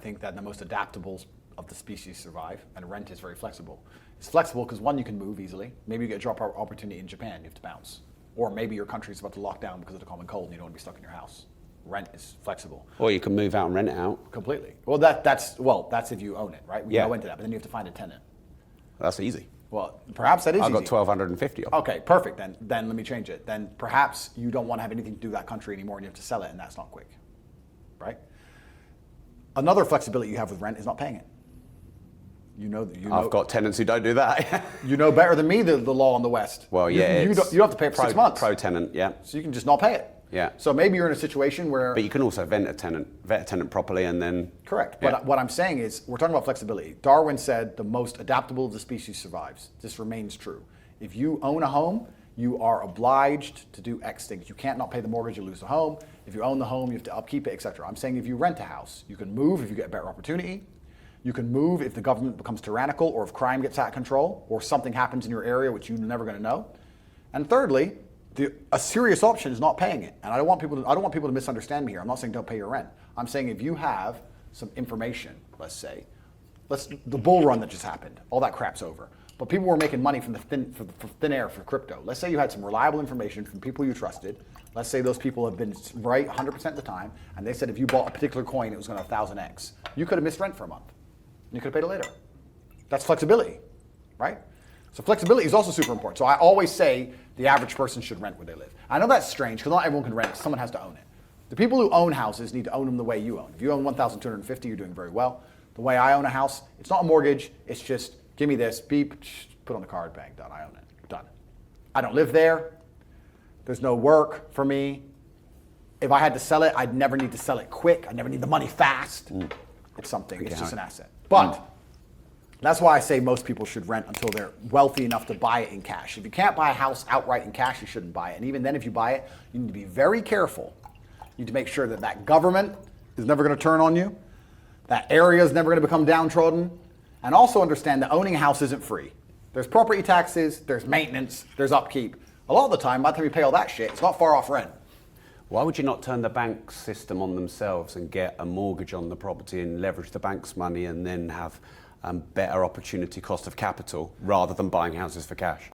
I think that the most adaptable of the species survive, and rent is very flexible. It's flexible because one, you can move easily. Maybe you get a job opportunity in Japan, you have to bounce. Or maybe your country's about to lock down because of the common cold and you don't want to be stuck in your house. Rent is flexible. Or you can move out and rent it out. Completely. Well, that's if you own it, right? We Yeah. go into that, but then you have to find a tenant. That's easy. Well, perhaps that is I've got easy. 1,250 of them. Okay, perfect. Then let me change it. Then perhaps you don't want to have anything to do with that country anymore and you have to sell it, and that's not quick, right? Another flexibility you have with rent is not paying it. I've got tenants who don't do that. You know better than me the law in the West. Well, yeah, you don't have to pay it for 6 months. Pro tenant, yeah. So you can just not pay it. Yeah. So maybe you're in a situation where. But you can also vet a tenant properly, and then. Correct. Yeah. But what I'm saying is, we're talking about flexibility. Darwin said the most adaptable of the species survives. This remains true. If you own a home, you are obliged to do X things. You can't not pay the mortgage, you lose the home. If you own the home, you have to upkeep it, etc. I'm saying if you rent a house, you can move if you get a better opportunity. You can move if the government becomes tyrannical, or if crime gets out of control, or something happens in your area which you're never going to know. And thirdly, a serious option is not paying it. And I don't want people to misunderstand me here. I'm not saying don't pay your rent. I'm saying if you have some information, let's say, the bull run that just happened, all that crap's over. But people were making money from thin air for crypto. Let's say you had some reliable information from people you trusted. Let's say those people have been right 100% of the time, and they said if you bought a particular coin, it was going to 1,000x. You could have missed rent for a month. You could have paid it later. That's flexibility, right? So flexibility is also super important. So I always say the average person should rent where they live. I know that's strange because not everyone can rent. Someone has to own it. The people who own houses need to own them the way you own. If you own 1,250, you're doing very well. The way I own a house, it's not a mortgage. It's just give me this, beep, put on the card, bang, done. I own it, done. I don't live there. There's no work for me. If I had to sell it, I'd never need to sell it quick. I'd never need the money fast. It's something. It's just an asset. But that's why I say most people should rent until they're wealthy enough to buy it in cash. If you can't buy a house outright in cash, you shouldn't buy it. And even then, if you buy it, you need to be very careful. You need to make sure that that government is never going to turn on you. That area is never going to become downtrodden. And also understand that owning a house isn't free. There's property taxes, there's maintenance, there's upkeep. A lot of the time, by the time you pay all that shit, it's not far off rent. Why would you not turn the bank system on themselves and get a mortgage on the property and leverage the bank's money and then have better opportunity cost of capital rather than buying houses for cash?